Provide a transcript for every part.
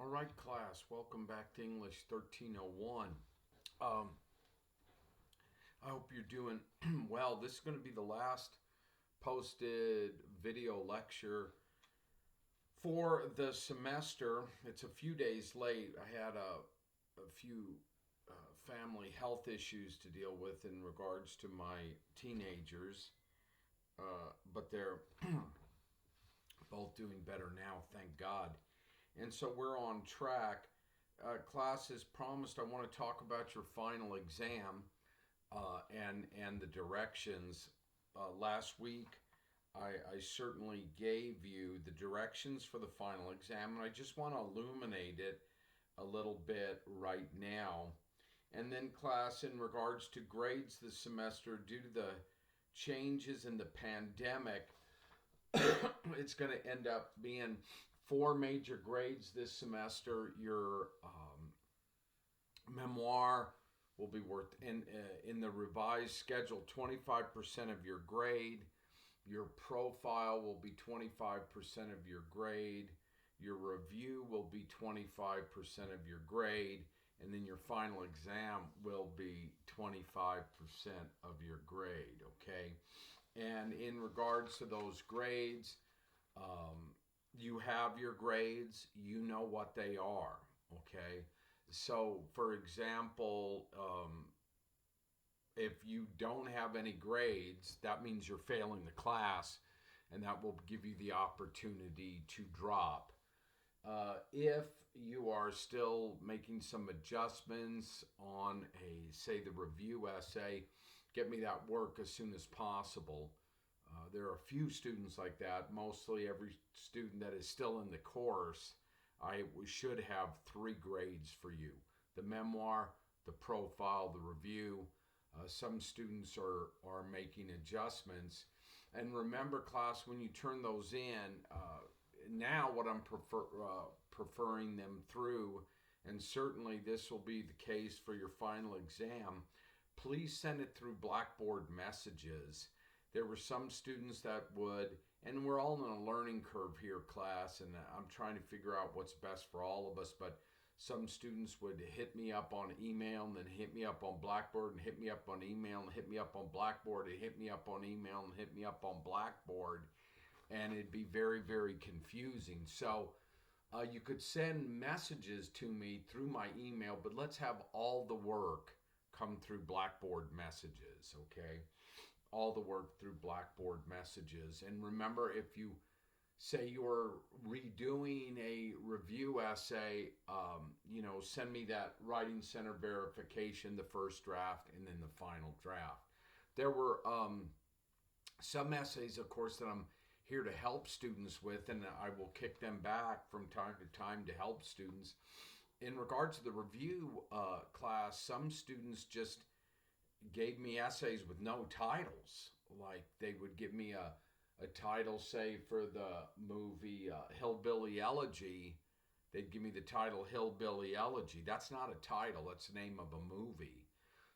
All right, class, welcome back to English 1301. Um, I hope you're doing well. This is going to be the last posted video lecture for the semester. It's a few days late. I had a few family health issues to deal with in regards to my teenagers, but they're both doing better now, thank God. And so we're on track. Class, as promised, I want to talk about your final exam and the directions. Last week, I certainly gave you the directions for the final exam, and I just want to illuminate it a little bit right now. And then, class, in regards to grades this semester, due to the changes in the pandemic, it's going to end up being four major grades this semester. Your memoir will be worth in the revised schedule 25% of your grade. Your profile will be 25% of your grade. Your review will be 25% of your grade. And then your final exam will be 25% of your grade, okay? And in regards to those grades, you have your grades, you know what they are, okay? So, for example, if you don't have any grades, that means you're failing the class, and that will give you the opportunity to drop. If you are still making some adjustments on say, the review essay, get me that work as soon as possible. There are a few students like that. Mostly every student that is still in the course, I should have 3 grades for you. The memoir, the profile, the review. Some students are making adjustments. And remember, class, when you turn those in, now what I'm preferring them through, and certainly this will be the case for your final exam, please send it through Blackboard Messages. There were some students that would, and we're all in a learning curve here, class, and I'm trying to figure out what's best for all of us, but some students would hit me up on email and then hit me up on Blackboard and hit me up on email and hit me up on Blackboard and hit me up on email and hit me up on Blackboard, and it'd be very, very confusing. So you could send messages to me through my email, but let's have all the work come through Blackboard Messages, okay? All the work through Blackboard Messages. And remember, if you say you're redoing a review essay, send me that Writing Center verification, the first draft, and then the final draft. There were some essays, of course, that I'm here to help students with, and I will kick them back from time to time to help students. In regards to the review class, some students just gave me essays with no titles. Like they would give me a title, say, for the movie Hillbilly Elegy. They'd give me the title Hillbilly Elegy. That's not a title, that's the name of a movie.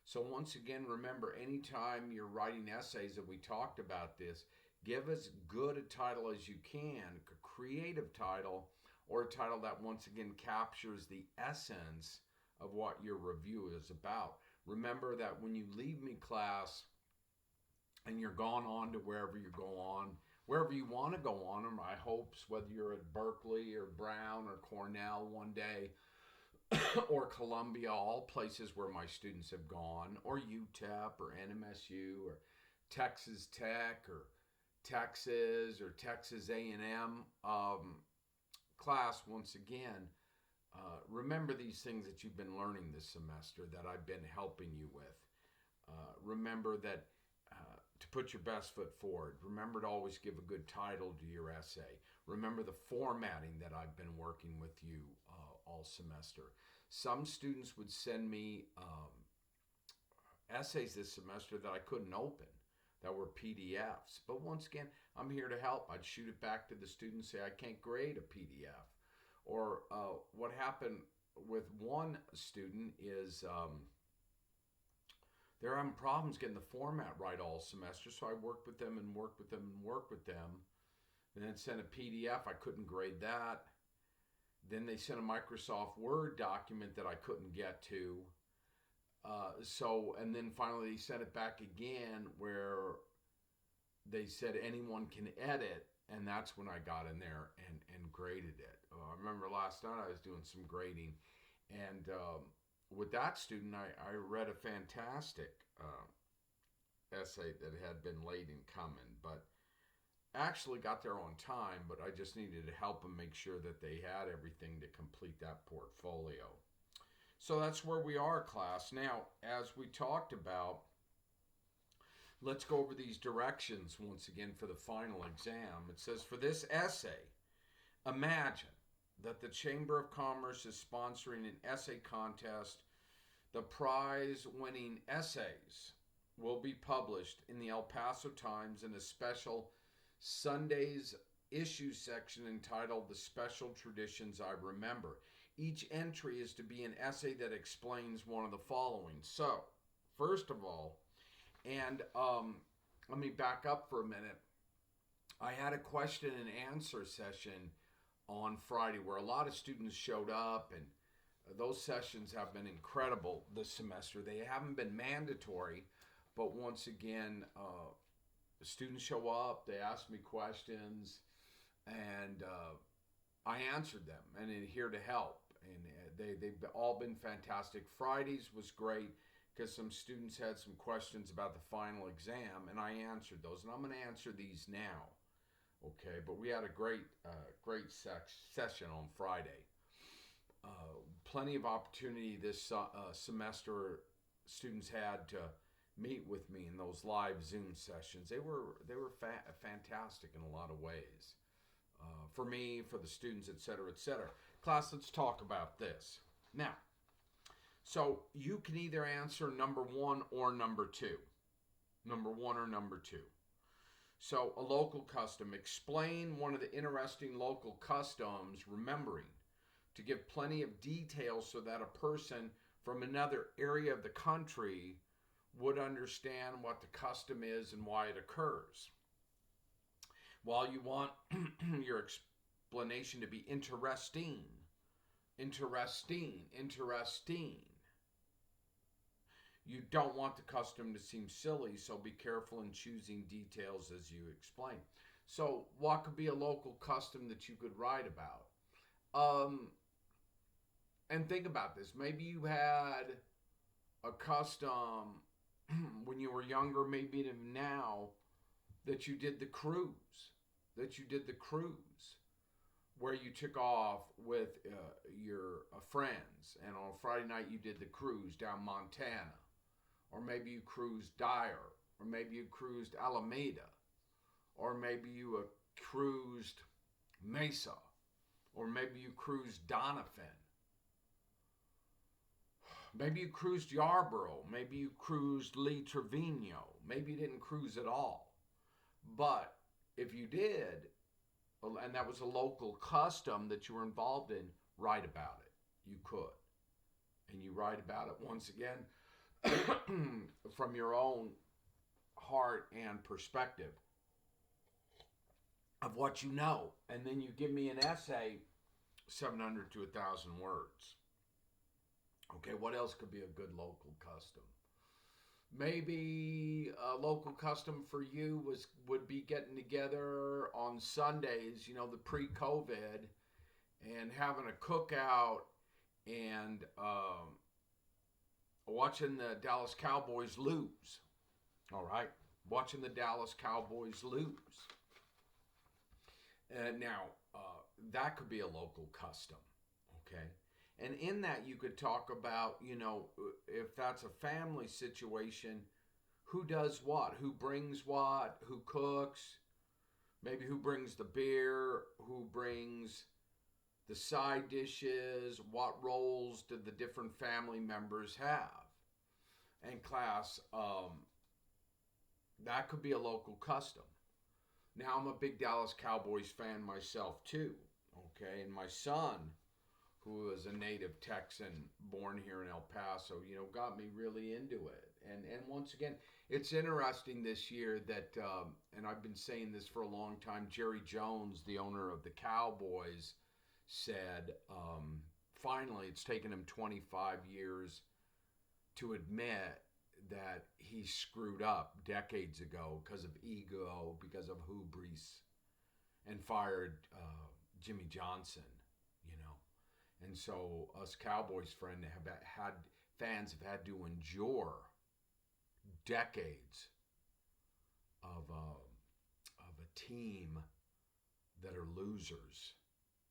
So once again, remember, anytime you're writing essays, and we talked about this, give as good a title as you can, a creative title, or a title that once again captures the essence of what your review is about. Remember that when you leave me, class, and you're gone on to wherever you go on, wherever you want to go on, my hopes, whether you're at Berkeley or Brown or Cornell one day, or Columbia, all places where my students have gone, or UTEP or NMSU or Texas Tech or Texas A&M. Class, once again, remember these things that you've been learning this semester that I've been helping you with. Remember that to put your best foot forward. Remember to always give a good title to your essay. Remember the formatting that I've been working with you all semester. Some students would send me essays this semester that I couldn't open, that were PDFs. But once again, I'm here to help. I'd shoot it back to the student, say, I can't grade a PDF. Or what happened with one student is they're having problems getting the format right all semester, so I worked with them and worked with them and worked with them, and then sent a PDF. I couldn't grade that. Then they sent a Microsoft Word document that I couldn't get to. And then finally they sent it back again where they said anyone can edit, and that's when I got in there and graded it. I remember last night I was doing some grading, and with that student, I read a fantastic essay that had been late in coming, but actually got there on time, but I just needed to help them make sure that they had everything to complete that portfolio. So that's where we are, class. Now, as we talked about, let's go over these directions once again for the final exam. It says, for this essay, imagine that the Chamber of Commerce is sponsoring an essay contest. The prize-winning essays will be published in the El Paso Times in a special Sunday's issue section entitled The Special Traditions I Remember. Each entry is to be an essay that explains one of the following. So, first of all, and let me back up for a minute. I had a question and answer session on Friday where a lot of students showed up, and those sessions have been incredible this semester. They haven't been mandatory, but once again, students show up, they ask me questions, and I answered them, and I'm here to help. And they've all been fantastic. Fridays was great because some students had some questions about the final exam, and I answered those. And I'm going to answer these now, okay? But we had a great session on Friday. Plenty of opportunity this semester. Students had to meet with me in those live Zoom sessions. They were fantastic in a lot of ways. For me, for the students, etc., etc. Class, let's talk about this. Now, so you can either answer number one or number two. Number one or number two. So, a local custom. Explain one of the interesting local customs, remembering to give plenty of details so that a person from another area of the country would understand what the custom is and why it occurs. While you want your explanation to be interesting, you don't want the custom to seem silly, so be careful in choosing details as you explain. So what could be a local custom that you could write about? And think about this. Maybe you had a custom when you were younger, maybe even now, that you did the cruise. Where you took off with your friends, and on Friday night you did the cruise down Montana. Or maybe you cruised Dyer, or maybe you cruised Alameda, or maybe you cruised Mesa, or maybe you cruised Doniphan. Maybe you cruised Yarborough, maybe you cruised Lee Trevino, maybe you didn't cruise at all. But if you did, and that was a local custom that you were involved in, write about it. You could. And you write about it once again from your own heart and perspective of what you know. And then you give me an essay, 700 to 1,000 words. Okay, what else could be a good local custom? Maybe a local custom for you would be getting together on Sundays, the pre-COVID, and having a cookout and watching the Dallas Cowboys lose. All right, watching the Dallas Cowboys lose. Now, that could be a local custom, okay? And in that, you could talk about, if that's a family situation, who does what, who brings what, who cooks, maybe who brings the beer, who brings the side dishes, what roles did the different family members have. And class, that could be a local custom. Now, I'm a big Dallas Cowboys fan myself too, okay? And my son, who is a native Texan born here in El Paso, got me really into it. And once again, it's interesting this year that, and I've been saying this for a long time, Jerry Jones, the owner of the Cowboys, said finally it's taken him 25 years to admit that he screwed up decades ago because of ego, because of hubris, and fired Jimmy Johnson, you know. And so us Cowboys fans have had to endure decades of a team that are losers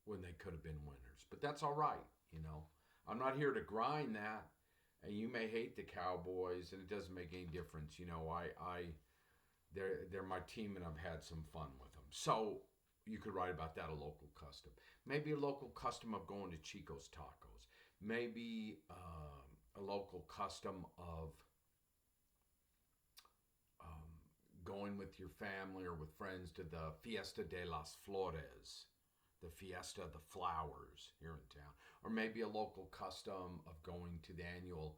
when they could have been winners. But that's all right, you know. I'm not here to grind that. And you may hate the Cowboys, and it doesn't make any difference. You know, they're my team, and I've had some fun with them. So you could write about that, a local custom. Maybe a local custom of going to Chico's Tacos. Maybe a local custom of going with your family or with friends to the Fiesta de las Flores, the Fiesta of the Flowers here in town. Or maybe a local custom of going to the annual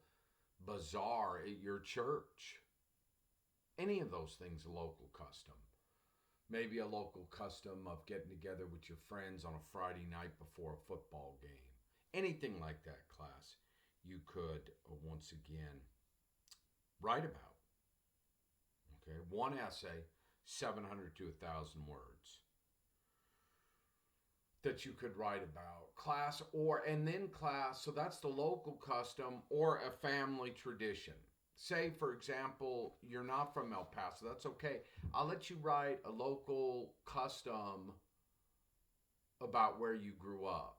bazaar at your church. Any of those things, a local custom. Maybe a local custom of getting together with your friends on a Friday night before a football game. Anything like that, class, you could, once again, write about. Okay, one essay, 700 to 1,000 words that you could write about. Class, so that's the local custom or a family tradition. Say, for example, you're not from El Paso. That's okay. I'll let you write a local custom about where you grew up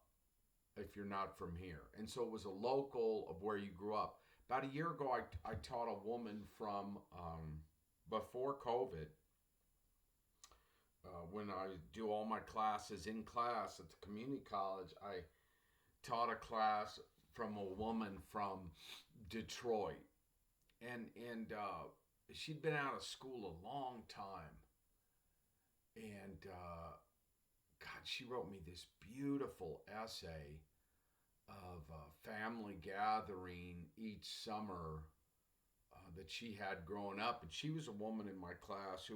if you're not from here. And so it was a local of where you grew up. About a year ago, I taught a woman from before COVID. When I do all my classes in class at the community college, I taught a class from a woman from Detroit. And she'd been out of school a long time. And God, she wrote me this beautiful essay of a family gathering each summer that she had growing up. And she was a woman in my class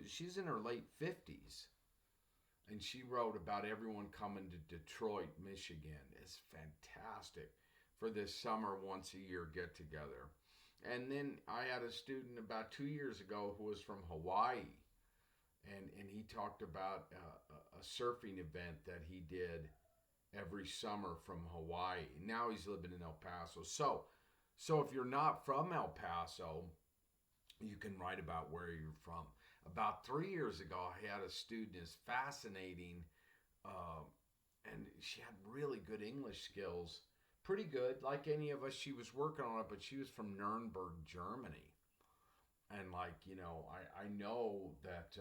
she's in her late 50s. And she wrote about everyone coming to Detroit, Michigan. It's fantastic for this summer once a year get together. And then I had a student about 2 years ago who was from Hawaii. And he talked about a surfing event that he did every summer from Hawaii. Now he's living in El Paso. So if you're not from El Paso, you can write about where you're from. About 3 years ago, I had a student is fascinating, and she had really good English skills. Pretty good, like any of us. She was working on it, but she was from Nuremberg, Germany. And I know that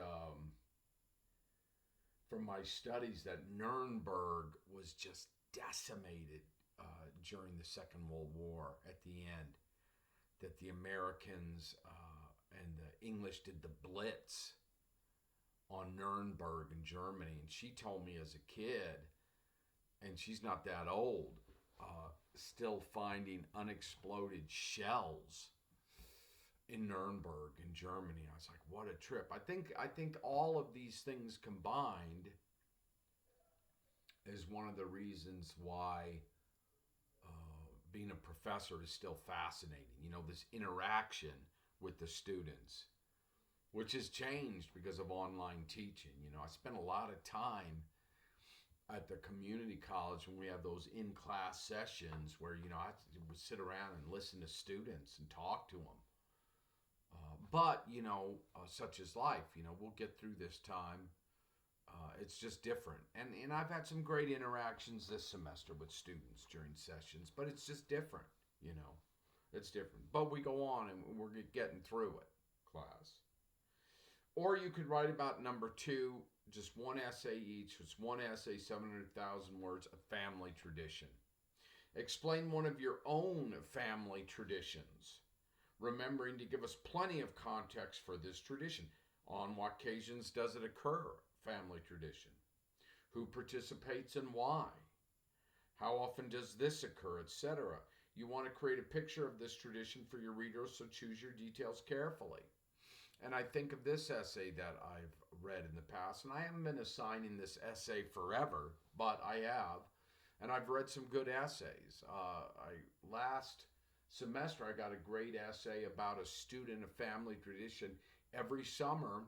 from my studies that Nuremberg was just decimated during the Second World War at the end. That the Americans and the English did the Blitz on Nuremberg in Germany. And she told me as a kid, and she's not that old, still finding unexploded shells in Nuremberg in Germany. I was like, what a trip. I think all of these things combined is one of the reasons why being a professor is still fascinating. You know, this interaction with the students, which has changed because of online teaching. You know, I spent a lot of time at the community college when we have those in-class sessions where, you know, I would sit around and listen to students and talk to them. But, you know, such is life. You know, we'll get through this time. It's just different. And I've had some great interactions this semester with students during sessions, but it's just different, you know. It's different. But we go on and we're getting through it, class. Or you could write about number 2, just one essay each. It's one essay, 700,000 words, a family tradition. Explain one of your own family traditions, remembering to give us plenty of context for this tradition. On what occasions does it occur? Family tradition. Who participates and why? How often does this occur, etc.? You want to create a picture of this tradition for your readers, so choose your details carefully. And I think of this essay that I've read in the past, and I haven't been assigning this essay forever, but I have, and I've read some good essays. I last semester I got a great essay about a student of family tradition. Every summer,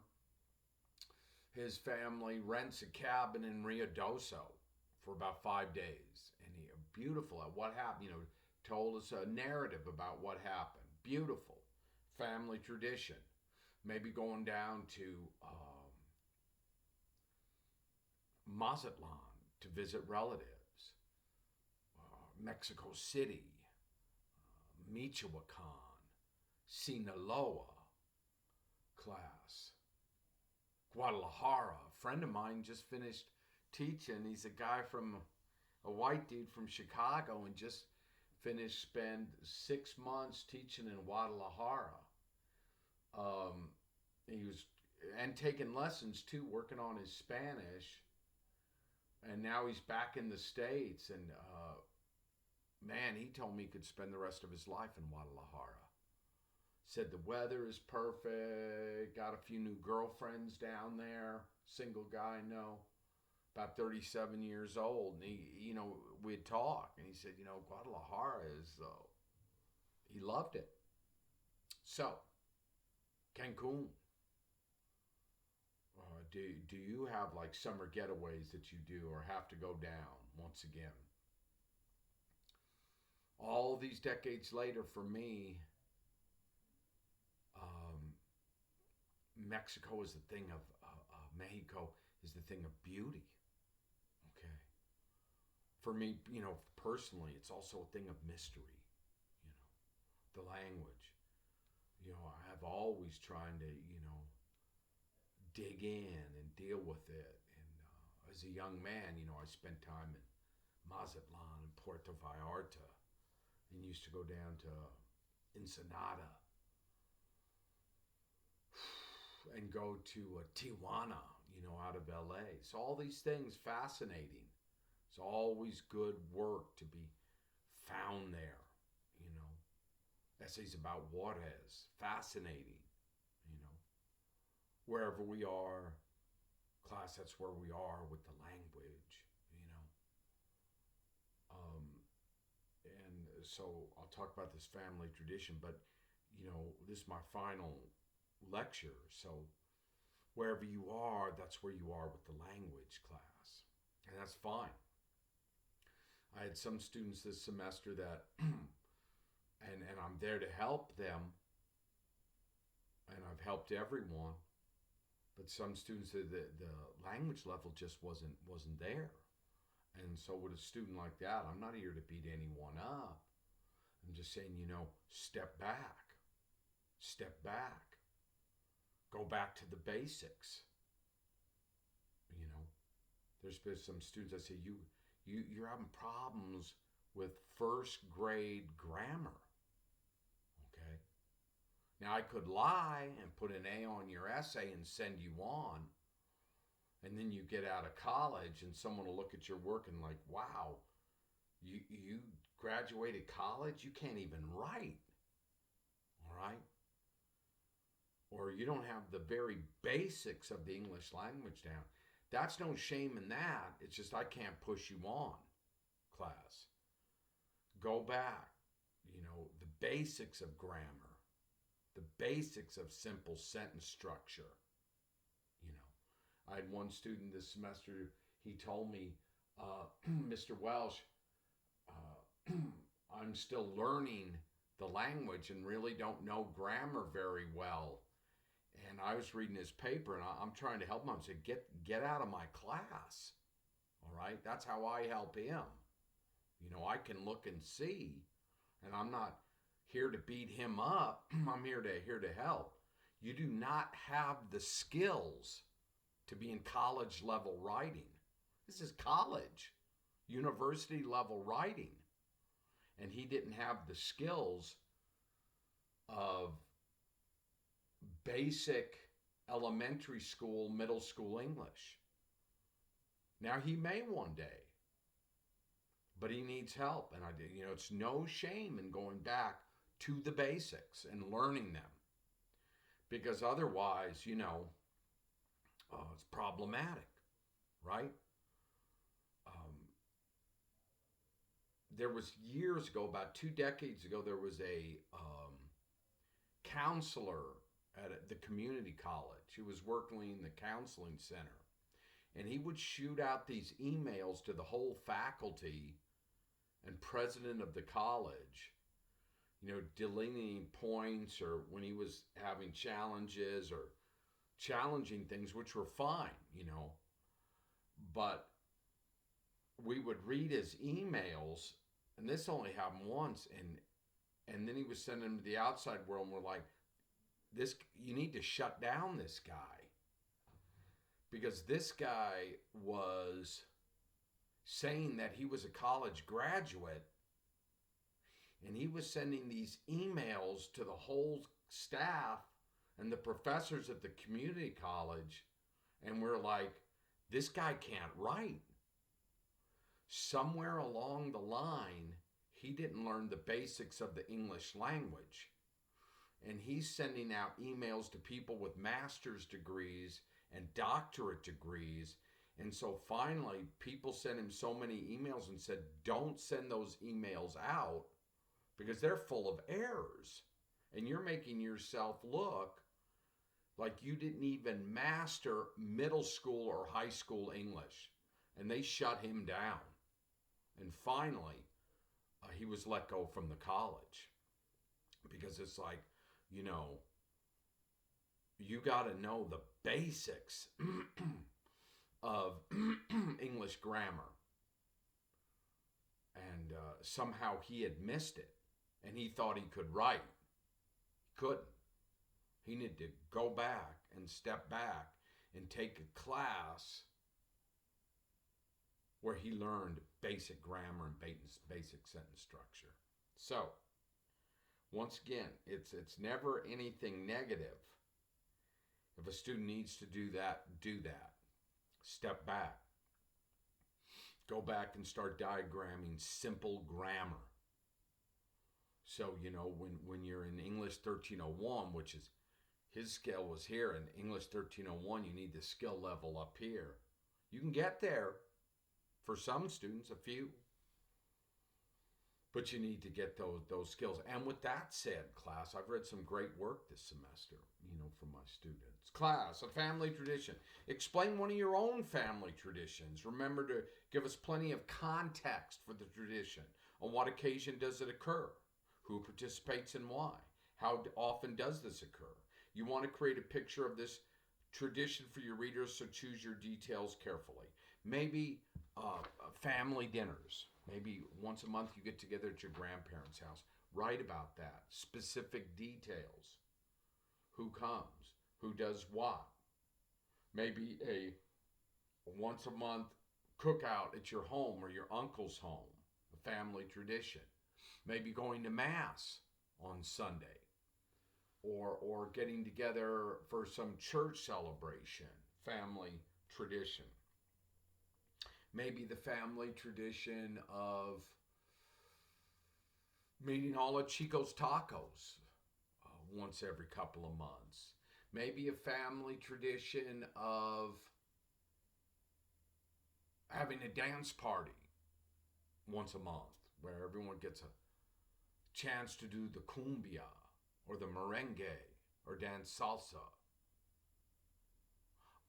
his family rents a cabin in Rio Doso for about 5 days, and he beautiful at what happened. Told us a narrative about what happened. Beautiful family tradition. Maybe going down to Mazatlan to visit relatives, Mexico City, Michoacan, Sinaloa class, Guadalajara. A friend of mine just finished teaching. He's a white dude from Chicago, and just spend 6 months teaching in Guadalajara. He was and taking lessons too, working on his Spanish, and now he's back in the States. And man, he told me he could spend the rest of his life in Guadalajara. Said the weather is perfect. Got a few new girlfriends down there. Single guy, no, about 37 years old. And we'd talk, and he said, Guadalajara is. He loved it. So, Cancun. Do you have like summer getaways that you do or have to go down once again? All these decades later, for me, Mexico is the thing of Mexico is the thing of beauty. Okay. For me, personally, it's also a thing of mystery. The language. I've always trying to, dig in and deal with it. And as a young man, I spent time in Mazatlan and Puerto Vallarta, and used to go down to Ensenada and go to Tijuana, out of LA. So all these things fascinating. It's always good work to be found there. Essays about Juarez, fascinating. Wherever we are, class, that's where we are with the language. And so I'll talk about this family tradition, but this is my final lecture. So wherever you are, that's where you are with the language class, and that's fine. I had some students this semester that, and I'm there to help them, and I've helped everyone. But some students, the language level just wasn't there. And so with a student like that, I'm not here to beat anyone up. I'm just saying, step back. Step back. Go back to the basics. There's been some students that say, you're having problems with first grade grammar. Okay. Now, I could lie and put an A on your essay and send you on, and then you get out of college and someone will look at your work and like, wow, you graduated college? You can't even write, all right? Or you don't have the very basics of the English language down. That's no shame in that. It's just I can't push you on, class. Go back, the basics of grammar. The basics of simple sentence structure. I had one student this semester, he told me, Mr. Welsh, I'm still learning the language and really don't know grammar very well. And I was reading his paper, and I'm trying to help him. I said, get out of my class. All right? That's how I help him. I can look and see, and I'm not here to beat him up. I'm here to help. You do not have the skills to be in college level writing. This is college, university level writing. And he didn't have the skills of basic elementary school, middle school English. Now he may one day, but he needs help. And it's no shame in going back to the basics and learning them. because otherwise, it's problematic, right? Um, there was years ago, about 2 decades ago, there was a counselor at the community college who was working in the counseling center, and he would shoot out these emails to the whole faculty and president of the college, delineating points, or when he was having challenges or challenging things, which were fine, but we would read his emails, and this only happened once, and then he was sending them to the outside world, and we're like, this, you need to shut down this guy, because this guy was saying that he was a college graduate, and he was sending these emails to the whole staff and the professors at the community college, and we're like, this guy can't write. Somewhere along the line, he didn't learn the basics of the English language, and he's sending out emails to people with master's degrees and doctorate degrees. And so finally, people sent him so many emails and said, don't send those emails out because they're full of errors. And you're making yourself look like you didn't even master middle school or high school English. And they shut him down. And finally, he was let go from the college, because it's like, you got to know the basics of English grammar. And somehow he had missed it, and he thought he could write. He couldn't. He needed to go back and step back and take a class where he learned basic grammar and basic sentence structure. So, once again, it's never anything negative. If a student needs to do that, do that. Step back. Go back and start diagramming simple grammar. So, when you're in English 1301, which is, his scale was here, in English 1301, you need the skill level up here. You can get there for some students, a few. But you need to get those skills. And with that said, class, I've read some great work this semester, from my students. Class, a family tradition. Explain one of your own family traditions. Remember to give us plenty of context for the tradition. On what occasion does it occur? Who participates and why? How often does this occur? You want to create a picture of this tradition for your readers, so choose your details carefully. Maybe family dinners. Maybe once a month you get together at your grandparents' house. Write about that. Specific details. Who comes? Who does what? Maybe a once a month cookout at your home or your uncle's home. A family tradition. Maybe going to Mass on Sunday. Or getting together for some church celebration. Family tradition. Maybe the family tradition of meeting all at Chico's Tacos once every couple of months. Maybe a family tradition of having a dance party once a month where everyone gets a chance to do the cumbia or the merengue or dance salsa.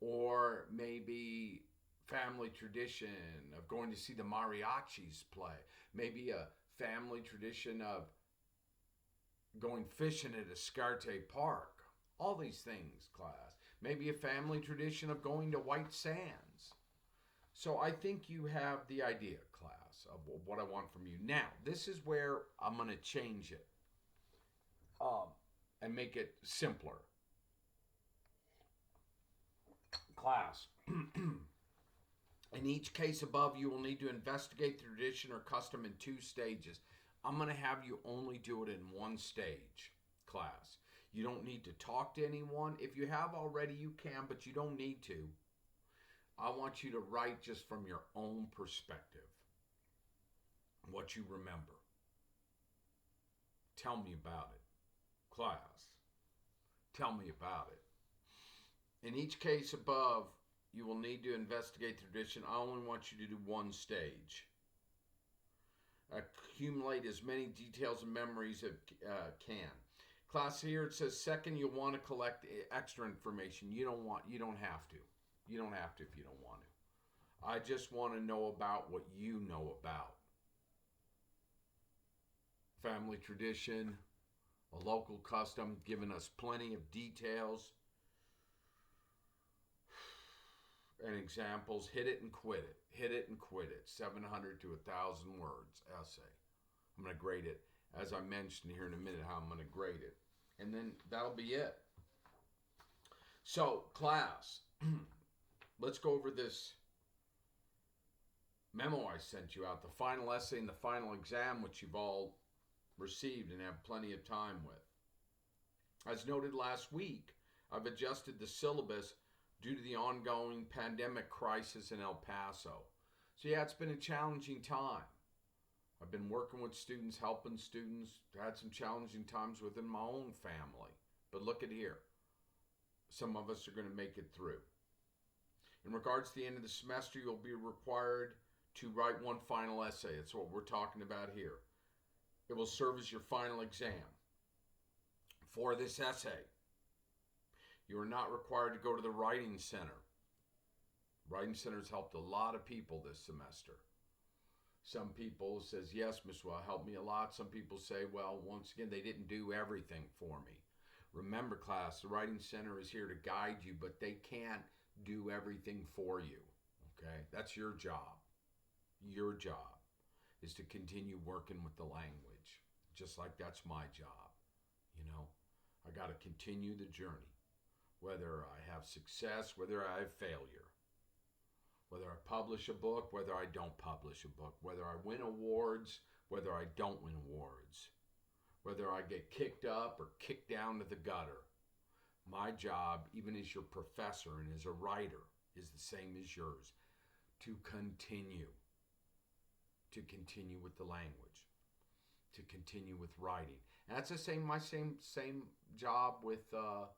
Or maybe family tradition of going to see the mariachis play. Maybe a family tradition of going fishing at Escarte Park. All these things, class. Maybe a family tradition of going to White Sands. So I think you have the idea, class, of what I want from you. Now, this is where I'm going to change it and make it simpler. Class, in each case above, you will need to investigate the tradition or custom in 2 stages. I'm going to have you only do it in 1 stage, class. You don't need to talk to anyone. If you have already, you can, but you don't need to. I want you to write just from your own perspective what you remember. Tell me about it, class. Tell me about it. In each case above, you will need to investigate the tradition. I only want you to do one stage. Accumulate as many details and memories as can. Class, here it says second, you'll want to collect extra information. You don't have to. You don't have to if you don't want to. I just want to know about what you know about. Family tradition, a local custom, giving us plenty of details and examples. Hit it and quit it. Hit it and quit it. 700 to 1,000 words essay. I'm going to grade it, as I mentioned here in a minute, how I'm going to grade it. And then that'll be it. So, class, let's go over this memo I sent you out, the final essay and the final exam, which you've all received and have plenty of time with. As noted last week, I've adjusted the syllabus due to the ongoing pandemic crisis in El Paso. So yeah, it's been a challenging time. I've been working with students, helping students, had some challenging times within my own family. But look at here. Some of us are going to make it through. In regards to the end of the semester, you'll be required to write one final essay. That's what we're talking about here. It will serve as your final exam. For this essay, you are not required to go to the Writing Center. Writing Center has helped a lot of people this semester. Some people says, yes, Ms. Well, helped me a lot. Some people say, well, once again, they didn't do everything for me. Remember, class, the Writing Center is here to guide you, but they can't do everything for you, okay? That's your job. Your job is to continue working with the language, just like that's my job, you know? I got to continue the journey, whether I have success, whether I have failure. Whether I publish a book, whether I don't publish a book, whether I win awards, whether I don't win awards, whether I get kicked up or kicked down to the gutter. My job, even as your professor and as a writer, is the same as yours. To continue with the language, to continue with writing. And that's the same, my same job with the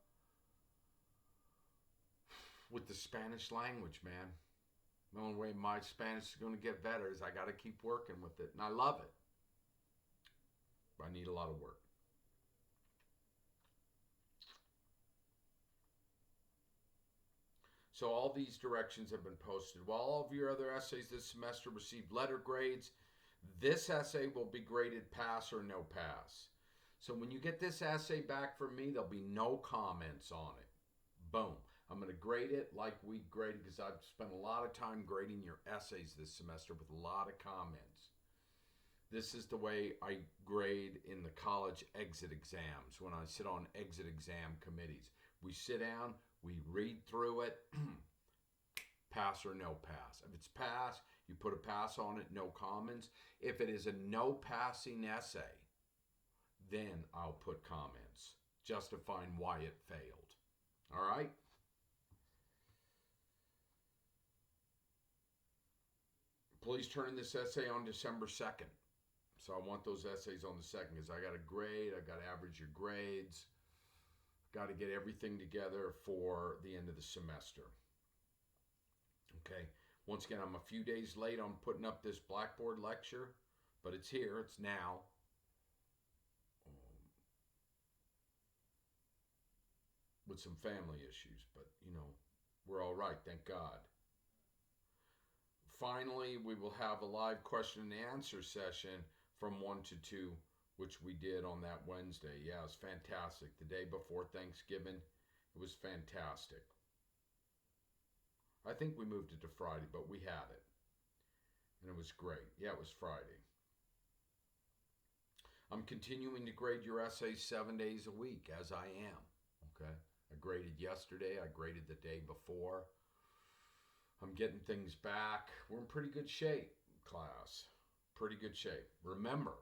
Spanish language, man. The only way my Spanish is going to get better is I got to keep working with it. And I love it. But I need a lot of work. So all these directions have been posted. While all of your other essays this semester received letter grades, this essay will be graded pass or no pass. So when you get this essay back from me, there'll be no comments on it. Boom. I'm going to grade it like we graded, because I've spent a lot of time grading your essays this semester with a lot of comments. This is the way I grade in the college exit exams when I sit on exit exam committees. We sit down, we read through it, pass or no pass. If it's pass, you put a pass on it, no comments. If it is a no passing essay, then I'll put comments justifying why it failed. All right? Please turn in this essay on December 2nd. So I want those essays on the 2nd because I got to grade, I got to average your grades, got to get everything together for the end of the semester. Okay, once again, I'm a few days late on putting up this Blackboard lecture, but it's here, it's now. With some family issues, but you know, we're all right, thank God. Finally, we will have a live question and answer session from 1 to 2, which we did on that Wednesday. Yeah, it was fantastic. The day before Thanksgiving, it was fantastic. I think we moved it to Friday, but we had it. And it was great. Yeah, it was Friday. I'm continuing to grade your essays 7 days a week, as I am. Okay? I graded yesterday. I graded the day before. I'm getting things back. We're in pretty good shape, class. Pretty good shape. Remember,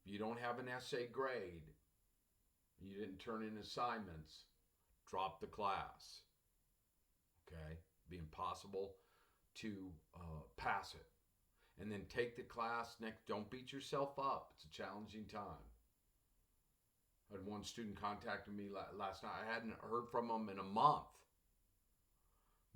if you don't have an essay grade, you didn't turn in assignments, drop the class. Okay? Be impossible to pass it. And then take the class next. Don't beat yourself up. It's a challenging time. I had one student contacted me last night. I hadn't heard from him in a month.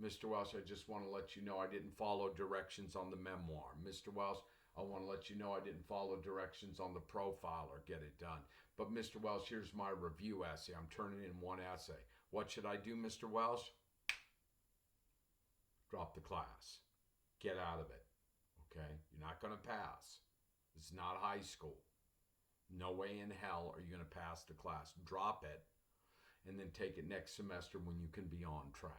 Mr. Welsh, I just want to let you know I didn't follow directions on the memoir. Mr. Welsh, I want to let you know I didn't follow directions on the profile or get it done. But Mr. Welsh, here's my review essay. I'm turning in one essay. What should I do, Mr. Welsh? Drop the class. Get out of it. Okay? You're not going to pass. It's not high school. No way in hell are you going to pass the class. Drop it and then take it next semester when you can be on track.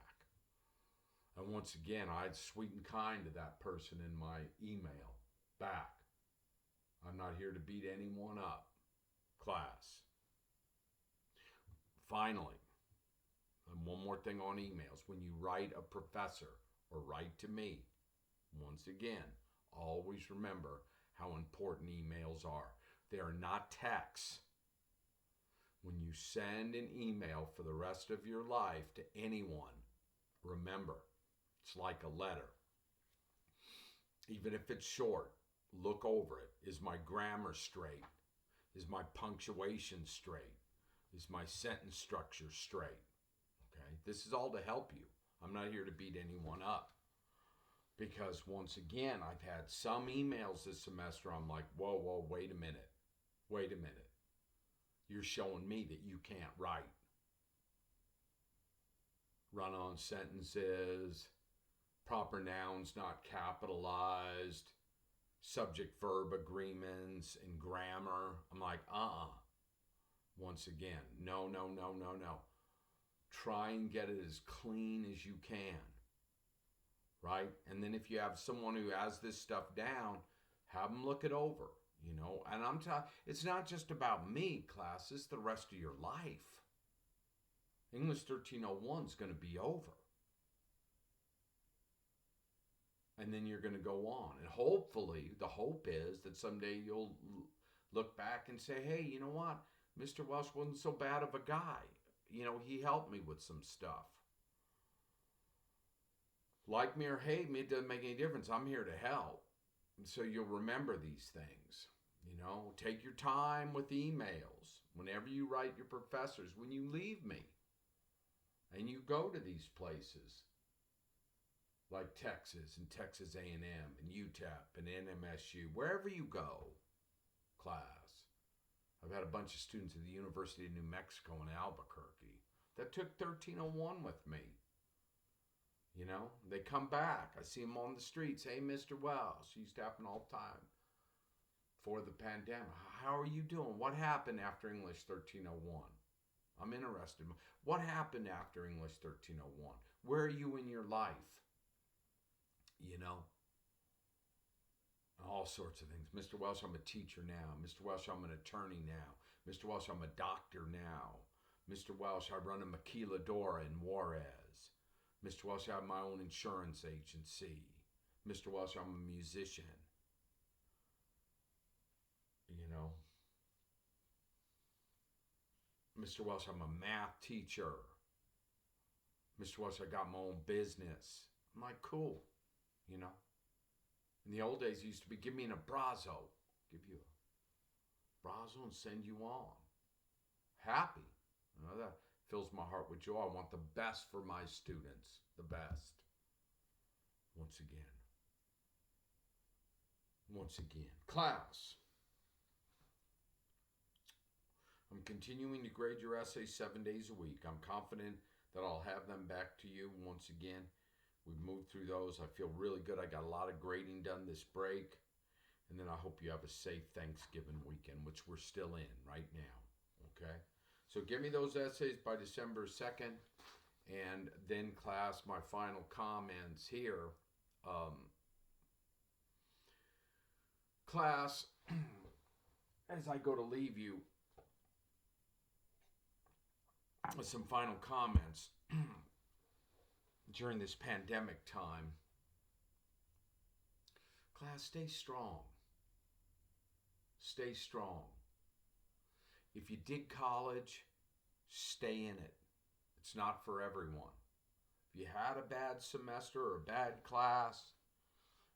And once again, I'd sweet and kind to that person in my email back. I'm not here to beat anyone up. Class. Finally, and one more thing on emails. When you write a professor or write to me, once again, always remember how important emails are. They are not texts. When you send an email for the rest of your life to anyone, remember, it's like a letter. Even if it's short, look over it. Is my grammar straight? Is my punctuation straight? Is my sentence structure straight? Okay, this is all to help you. I'm not here to beat anyone up. Because once again, I've had some emails this semester. I'm like, whoa, wait a minute. Wait a minute. You're showing me that you can't write. Run-on sentences, proper nouns not capitalized, subject-verb agreements, and grammar. I'm like, Once again, no. Try and get it as clean as you can. Right? And then if you have someone who has this stuff down, have them look it over. And I'm telling, it's not just about me, class. It's the rest of your life. English 1301 is going to be over. And then you're going to go on. And hopefully, the hope is that someday you'll look back and say, hey, you know what? Mr. Welsh wasn't so bad of a guy. He helped me with some stuff. Like me or hate me, it doesn't make any difference. I'm here to help. And so you'll remember these things. Take your time with emails. Whenever you write your professors, when you leave me and you go to these places like Texas and Texas A&M and UTEP and NMSU, wherever you go, class. I've had a bunch of students at the University of New Mexico in Albuquerque that took 1301 with me. They come back. I see them on the streets. Hey, Mr. Welsh. It used to happen all the time before the pandemic. How are you doing? What happened after English 1301? I'm interested. What happened after English 1301? Where are you in your life? All sorts of things. Mr. Welsh, I'm a teacher now. Mr. Welsh, I'm an attorney now. Mr. Welsh, I'm a doctor now. Mr. Welsh, I run a maquiladora in Juarez. Mr. Welsh, I have my own insurance agency. Mr. Welsh, I'm a musician. Mr. Welsh, I'm a math teacher. Mr. Welsh, I got my own business. I'm like, cool. In the old days, it used to be, give me an abrazo. Give you a abrazo and send you on. Happy. That fills my heart with joy. I want the best for my students. The best. Once again. Class. I'm continuing to grade your essays 7 days a week. I'm confident that I'll have them back to you once again. We've moved through those. I feel really good. I got a lot of grading done this break. And then I hope you have a safe Thanksgiving weekend, which we're still in right now. Okay? So give me those essays by December 2nd. And then, class, my final comments here. Class, as I go to leave you with some final comments during this pandemic time. Class, stay strong. Stay strong. If you did college, stay in it. It's not for everyone. If you had a bad semester or a bad class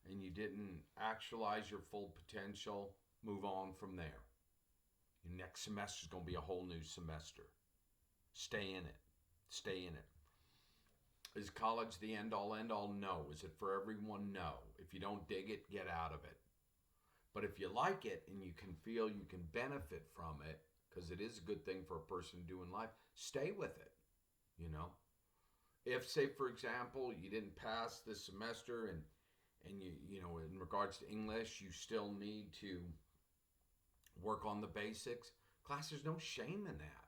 and you didn't actualize your full potential, move on from there. Your next semester is going to be a whole new semester. Stay in it. Stay in it. Is college the end all end all? No. Is it for everyone? No. If you don't dig it, get out of it. But if you like it and you can feel you can benefit from it, because it is a good thing for a person to do in life, stay with it. You know, if, say, for example, you didn't pass this semester and you know, in regards to English, you still need to work on the basics, class, there's no shame in that.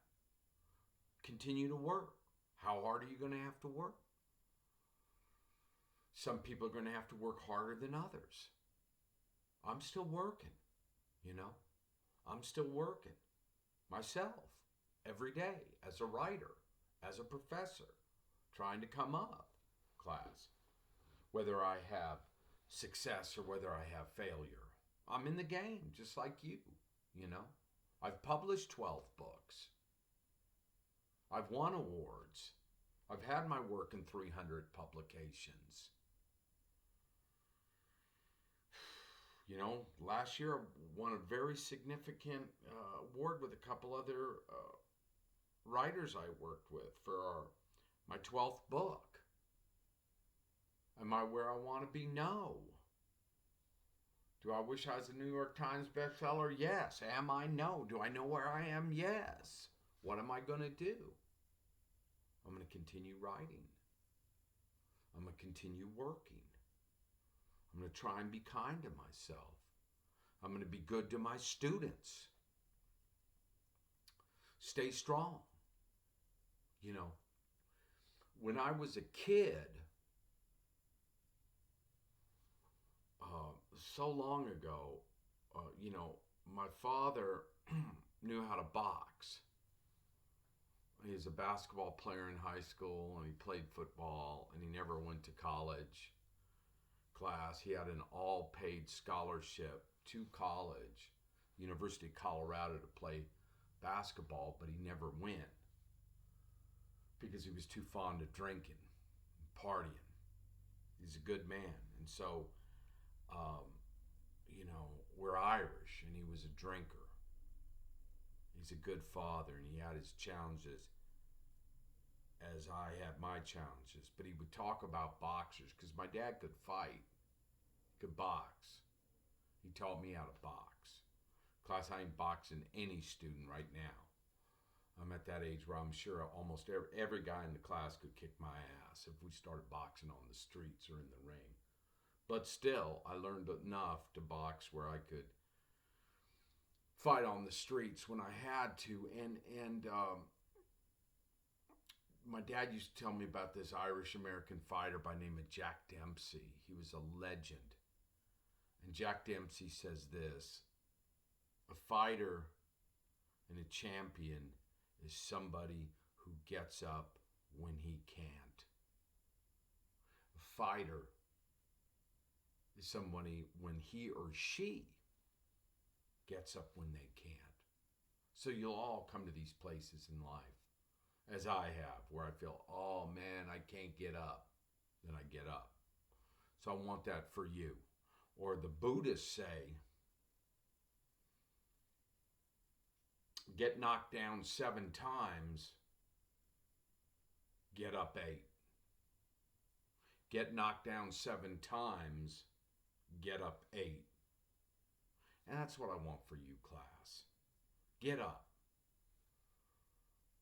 Continue to work. How hard are you going to have to work? Some people are going to have to work harder than others. I'm still working, you know. I'm still working myself every day as a writer, as a professor, trying to come up, class. Whether I have success or whether I have failure, I'm in the game just like you, you know. I've published 12 books. I've won awards. I've had my work in 300 publications. You know, last year I won a very significant award with a couple other writers I worked with for my 12th book. Am I where I want to be? No. Do I wish I was a New York Times bestseller? Yes. Am I? No. Do I know where I am? Yes. What am I going to do? I'm going to continue writing. I'm going to continue working. I'm going to try and be kind to myself. I'm going to be good to my students. Stay strong. You know, when I was a kid, so long ago, you know, my father knew how to box. He was a basketball player in high school, and he played football, and he never went to college. Class, he had an all-paid scholarship to college, University of Colorado, to play basketball, but he never went because he was too fond of drinking and partying. He's a good man. And so, you know, we're Irish, and he was a drinker. He's a good father, and he had his challenges as I had my challenges. But he would talk about boxers because my dad could fight, could box. He taught me how to box. Class, I ain't boxing any student right now. I'm at that age where I'm sure almost every guy in the class could kick my ass if we started boxing on the streets or in the ring. But still, I learned enough to box where I could fight on the streets when I had to. And my dad used to tell me about this Irish-American fighter by the name of Jack Dempsey. He was a legend. And Jack Dempsey says this: a fighter and a champion is somebody who gets up when he can't. A fighter is somebody when he or she gets up when they can't. So you'll all come to these places in life, as I have, where I feel, oh man, I can't get up. Then I get up. So I want that for you. Or the Buddhists say, get knocked down 7 times, get up 8. Get knocked down 7 times, get up 8. And that's what I want for you, class. Get up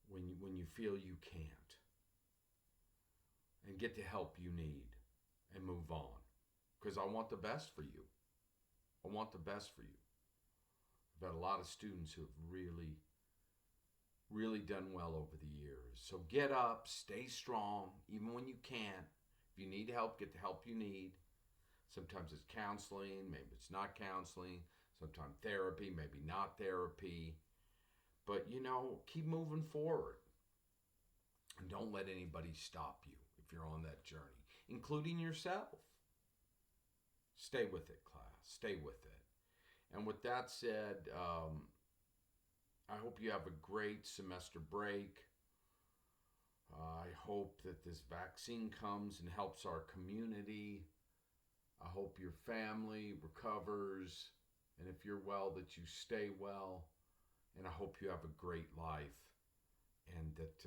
when you feel you can't. And get the help you need and move on. Because I want the best for you. I want the best for you. I've had a lot of students who have really, really done well over the years. So get up, stay strong, even when you can't. If you need help, get the help you need. Sometimes it's counseling, maybe it's not counseling. Sometimes therapy, maybe not therapy. But, you know, keep moving forward. And don't let anybody stop you if you're on that journey, including yourself. Stay with it, class. Stay with it. And with that said, I hope you have a great semester break. I hope that this vaccine comes and helps our community. I hope your family recovers. And if you're well, that you stay well. and I hope you have a great life, and that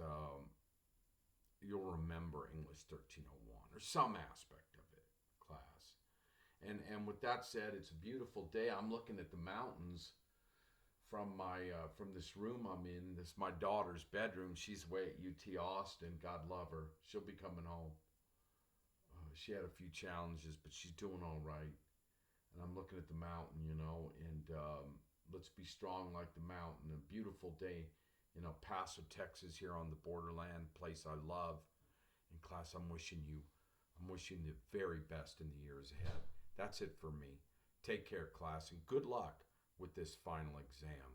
you'll remember English 1301 or some aspect of it, class. And with that said, it's a beautiful day. I'm looking at the mountains from my from this room I'm in. This is my daughter's bedroom. She's away at UT Austin. God love her. She'll be coming home. She had a few challenges, but she's doing all right. And I'm looking at the mountain, and let's be strong like the mountain. A beautiful day in El Paso, Texas, here on the borderland, place I love. And class, I'm wishing the very best in the years ahead. That's it for me. Take care, class, and good luck with this final exam.